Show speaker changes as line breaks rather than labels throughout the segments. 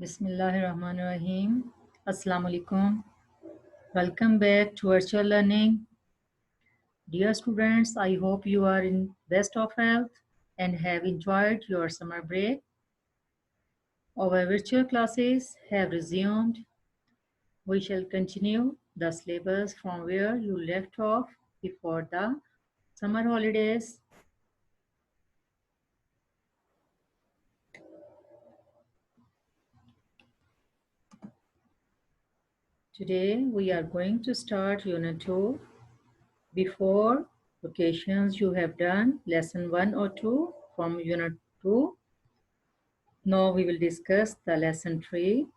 Bismillahirrahmanirrahim. Assalamu alaikum. Welcome back to virtual learning. Dear students, I hope you are in best of health and have enjoyed your summer break. Our virtual classes have resumed. We shall continue the syllabus from where you left off before the summer holidays. Today we are going to start Unit 2. Before vacations, you have done lesson 1 or 2 from Unit 2. Now we will discuss the lesson 3.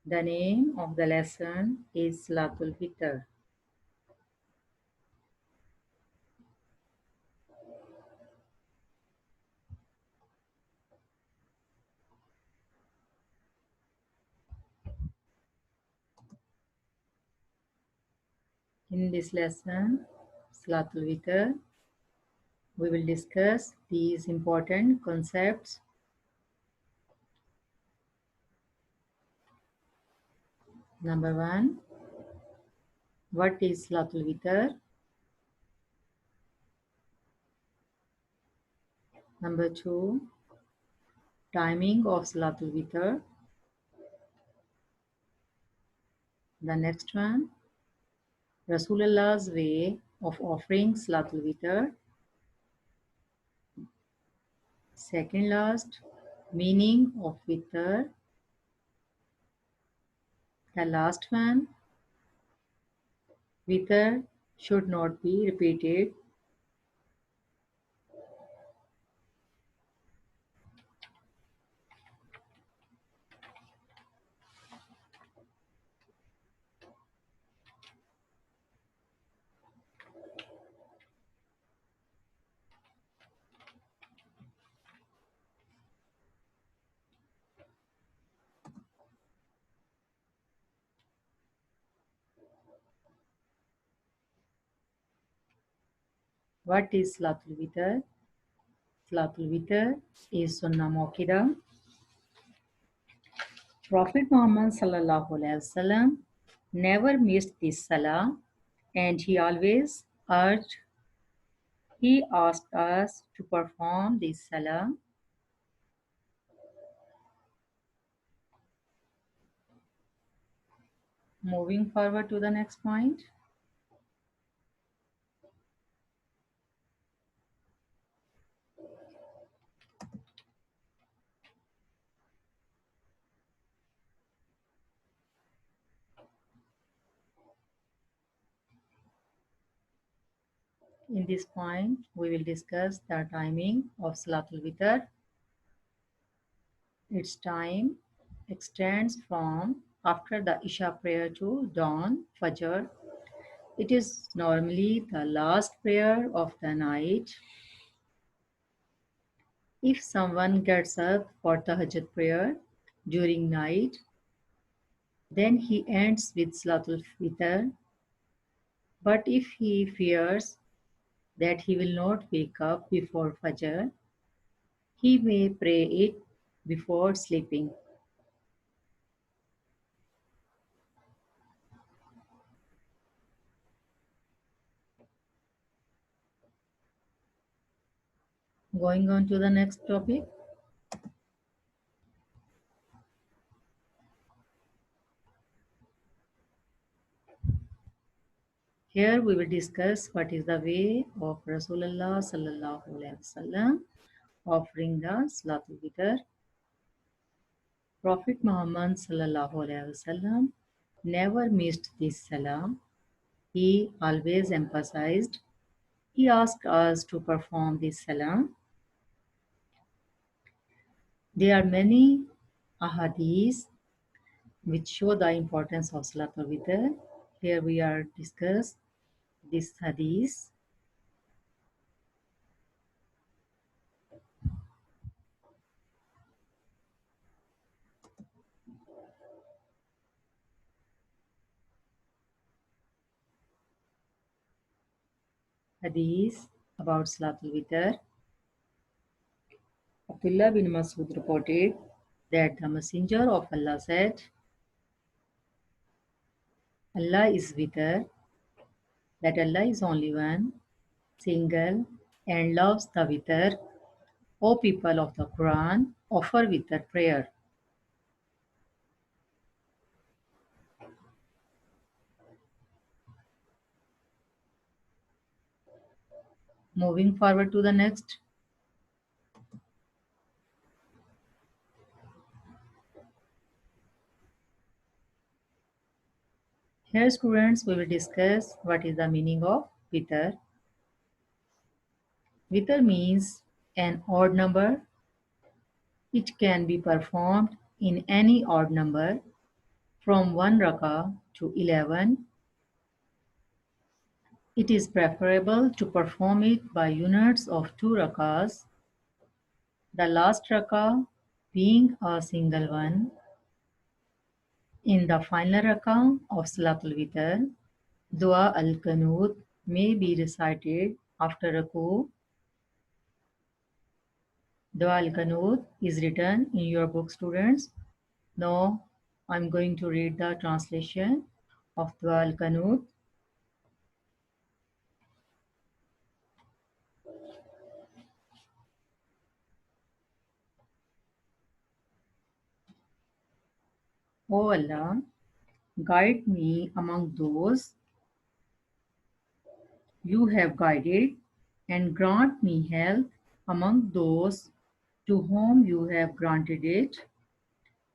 The name of the lesson is Salatul Fitr. In this lesson, Salatul Fitr, we will discuss these important concepts. Number 1, what is Salatul Fitr? Number 2, timing of Salatul Fitr. The next one, Rasulullah's way of offering Salatul Fitr. Second last, meaning of Fitr. The last one, Witr should not be repeated. What is Salatul Witr? Salatul Witr is Sunnah Muakkada. Prophet Muhammad sallallahu alaihi wasallam never missed this salah, and he asked us to perform this salah. Moving forward to the next point. In this point, we will discuss the timing of Salatul Witr. Its time extends from after the Isha prayer to dawn, Fajr. It is normally the last prayer of the night. If someone gets up for Tahajjud prayer during night, then he ends with Salatul Fitr. But if he fears that he will not wake up before Fajr, he may pray it before sleeping. Going on to the next topic. Here we will discuss what is the way of Rasulullah sallallahu alaihi wasallam offering the Salatul Fitr. Prophet Muhammad sallallahu alaihi wasallam never missed this salah. He always emphasized. He asked us to perform this salah. There are many ahadith which show the importance of Salatul Fitr. Here we are discuss this hadith. Hadith about Salatul Witr. Abdullah bin Masud reported that the Messenger of Allah said, Allah is witr, that Allah is only one, single, and loves the witr. O people of the Quran, offer witr prayer. Moving forward to the next. Here, students, we will discuss what is the meaning of witr. Witr means an odd number. It can be performed in any odd number from 1 rakah to 11. It is preferable to perform it by units of 2 rakahs, the last rakah being a single one. In the final rakah of Salatul Witr, Dua al-Qanut may be recited after ruku. Dua al-Qanut is written in your book, students. Now, I'm going to read the translation of Dua al-Qanut. O Allah, guide me among those you have guided, and grant me health among those to whom you have granted it,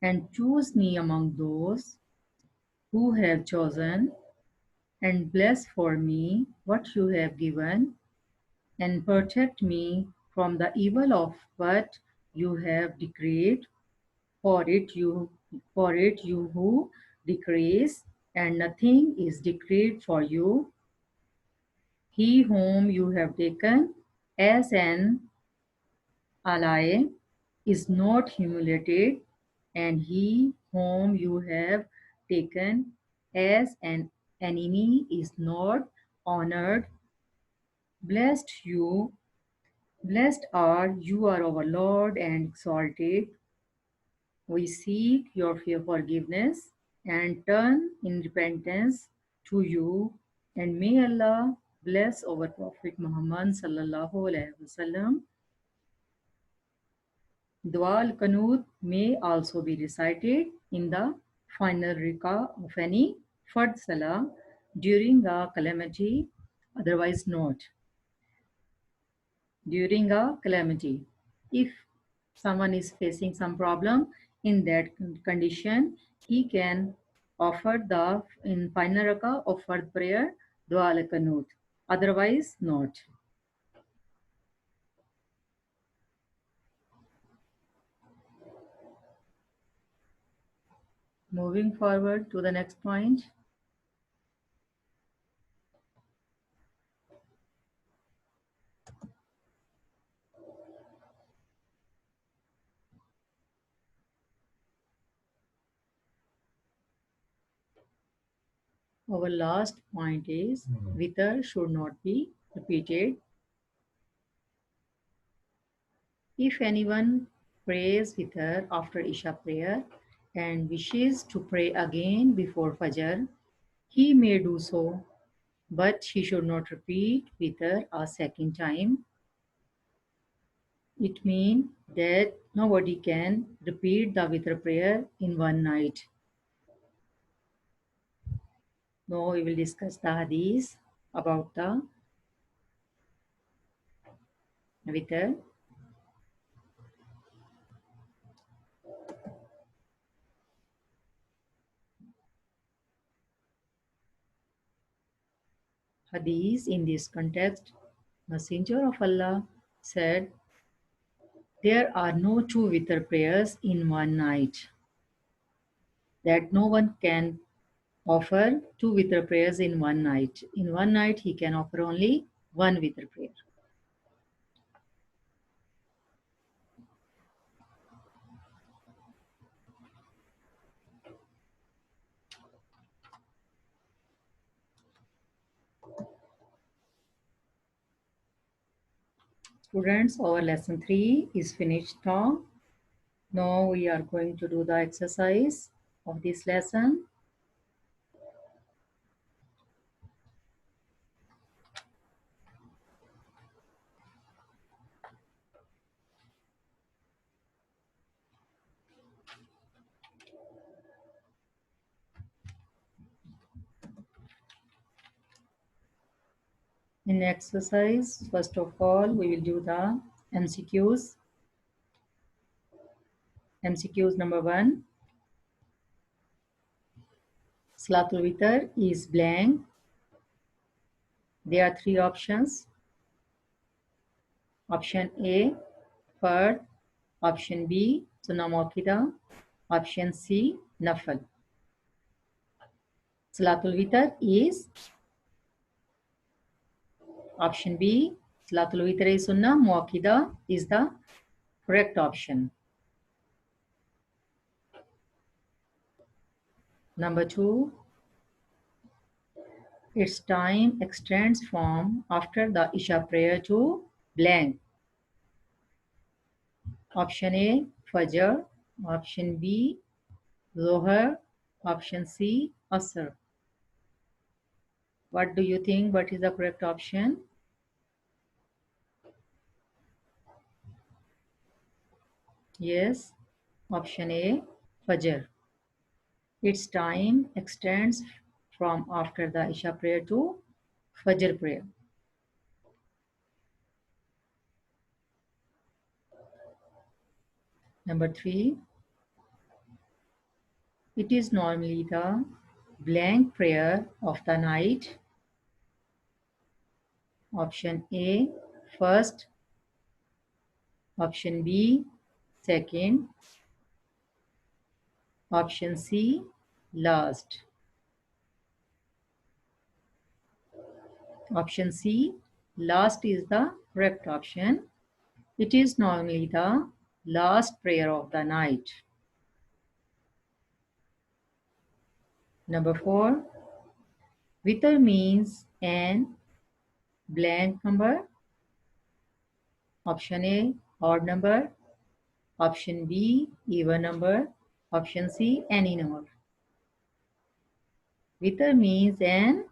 and choose me among those who have chosen, and bless for me what you have given, and protect me from the evil of what you have decreed. For it you who decrees, and nothing is decreed for you. He whom you have taken as an ally is not humiliated, and he whom you have taken as an enemy is not honored. Blessed you, blessed are you are our Lord and exalted. We seek your forgiveness and turn in repentance to you, and may Allah bless our Prophet Muhammad sallallahu alaihi wasallam. Dua al-Qanut may also be recited in the final rakah of any fard salah during a calamity, otherwise not. During a calamity, if someone is facing some problem in that condition, he can offer the in final rakah of fard prayer Dua al-Qanut, otherwise not. Moving forward to the next point. Our last point is witr should not be repeated. If anyone prays witr after Isha prayer and wishes to pray again before Fajr, he may do so, but he should not repeat witr a second time. It means that nobody can repeat the witr prayer in one night. Now we will discuss the hadith about the witr. Hadith in this context, Messenger of Allah said, there are no two witr prayers in one night. That no one can offer two witr prayers in one night. In one night, he can offer only one witr prayer. Students, our lesson 3 is finished now. Now we are going to do the exercise of this lesson. In exercise, first of all, we will do the MCQs. MCQs number 1. Salatul Witr is blank. There are 3 options. Option A, Fard. Option B, Sunnah Muakkada. Option C, Nafal. Salatul Witr is option B. Salatul Witr is Sunnah Muakkada is the correct option. Number 2, its time extends from after the Isha prayer to blank. Option A, Fajr. Option B, Zohar. Option C, Asr. What do you think? What is the correct option? Yes, option A, Fajr. Its time extends from after the Isha prayer to Fajr prayer. Number 3, it is normally the blank prayer of the night. Option A, first. Option B, second. Option C, last. Option C, last is the correct option. It is normally the last prayer of the night. Number 4, Witr means an blank number. Option A, odd number. Option B, even number. Option C, any number. Witr means an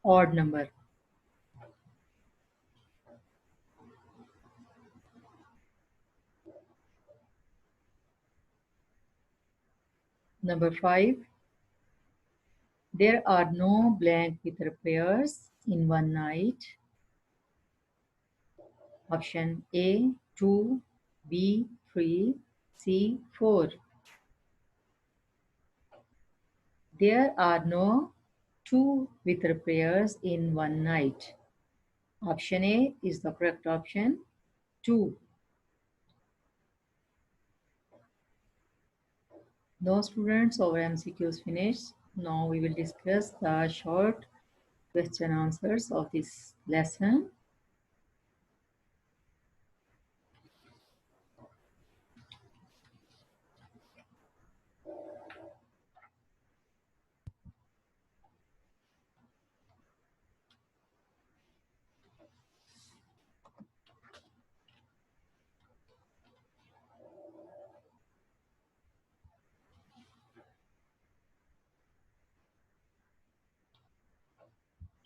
odd number. Number 5, there are no blank witr prayers in one night. Option A, 2, B, 3, C, 4. There are no 2 witr prayers in one night. Option A is the correct option, 2. No students, our MCQs finished. Now we will discuss the short question answers of this lesson.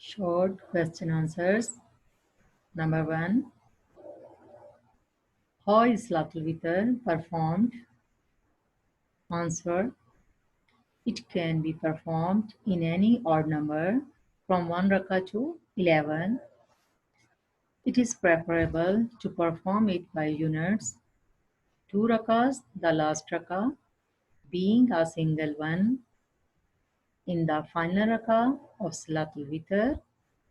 Short question answers. Number 1, how is Salatul Witr performed? Answer, it can be performed in any odd number from 1 rakah to 11. It is preferable to perform it by units. 2 rakahs, the last rakah, being a single one. In the final rakah of Salatul Witr,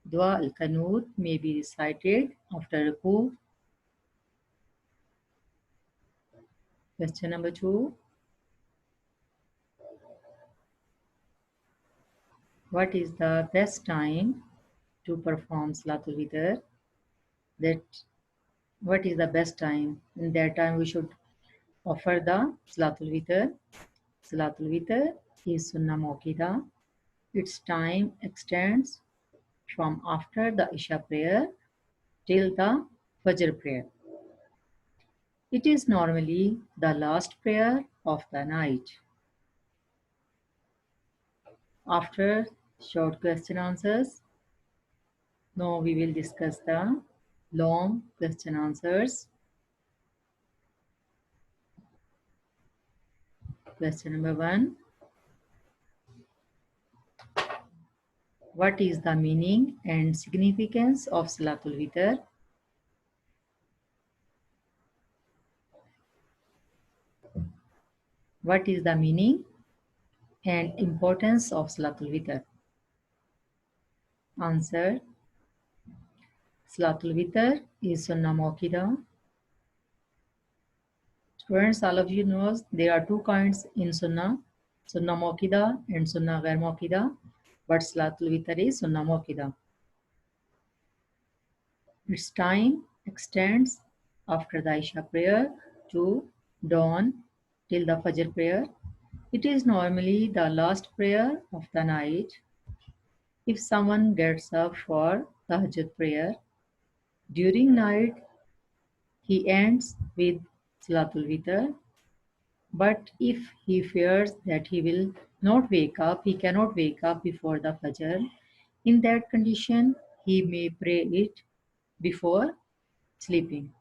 Dua al-Qanut may be recited after ruku. Question number 2. What is the best time to perform Salatul Witr? That what is the best time? In that time we should offer the Salatul Witr. Salatul Witr is Sunnah Muakkada. Its time extends from after the Isha prayer till the Fajr prayer. It is normally the last prayer of the night. After short question answers, now we will discuss the long question answers. Question number 1. What is the meaning and significance of Salatul Witr? What is the meaning and importance of Salatul Witr? Answer. Salatul Witr is Sunnah Muakkada. Students, all of you know there are two kinds in Sunnah, Sunnah Muakkada and Sunnah Ghair Muakkada, but Salatul Witr is Sunnah Muakkada. Its time extends after the Isha prayer to dawn till the Fajr prayer. It is normally the last prayer of the night. If someone gets up for Tahajjud prayer during night, he ends with Salatul Witr. But if he fears that he will not wake up, he cannot wake up before the Fajr, in that condition, he may pray it before sleeping.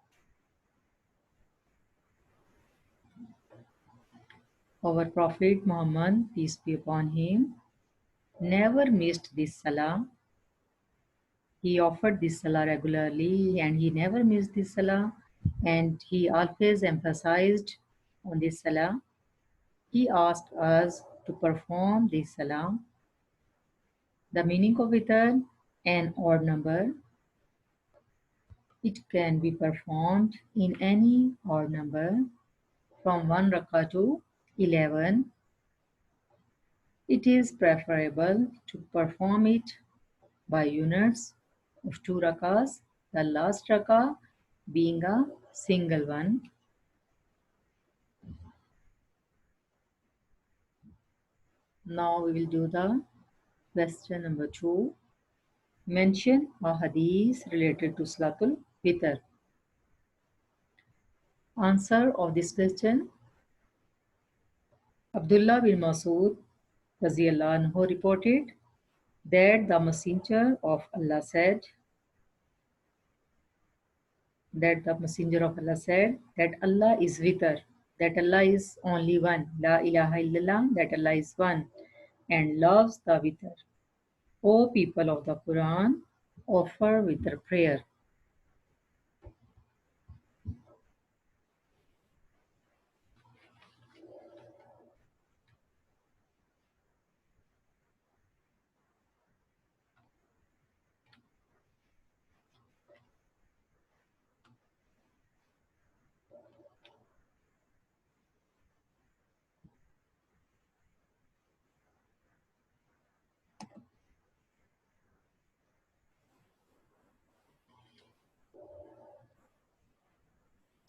Our Prophet Muhammad, peace be upon him, never missed this salah. He offered this salah regularly and he never missed this salah, and he always emphasized on this salah. He asked us to perform this salah. The meaning of witr, an odd number. It can be performed in any odd number from 1 rakah to 11. It is preferable to perform it by units of 2 rakahs, the last rakah being a single one. Now we will do the question number 2. Mention a hadith related to Salatul Witr. Answer of this question. Abdullah bin Masud Raziyallahu anhu reported that the Messenger of Allah said that Allah is witr, that Allah is only one, La ilaha illallah, that Allah is one, and loves the witr. O people of the Quran, offer witr prayer.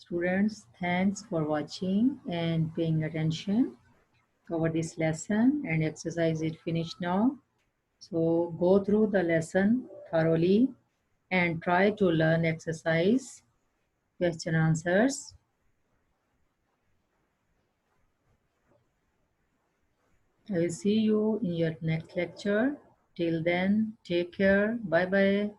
Students, thanks for watching and paying attention. Cover this lesson and exercise is finished now. So go through the lesson thoroughly and try to learn exercise, question answers. I will see you in your next lecture. Till then, take care. Bye bye.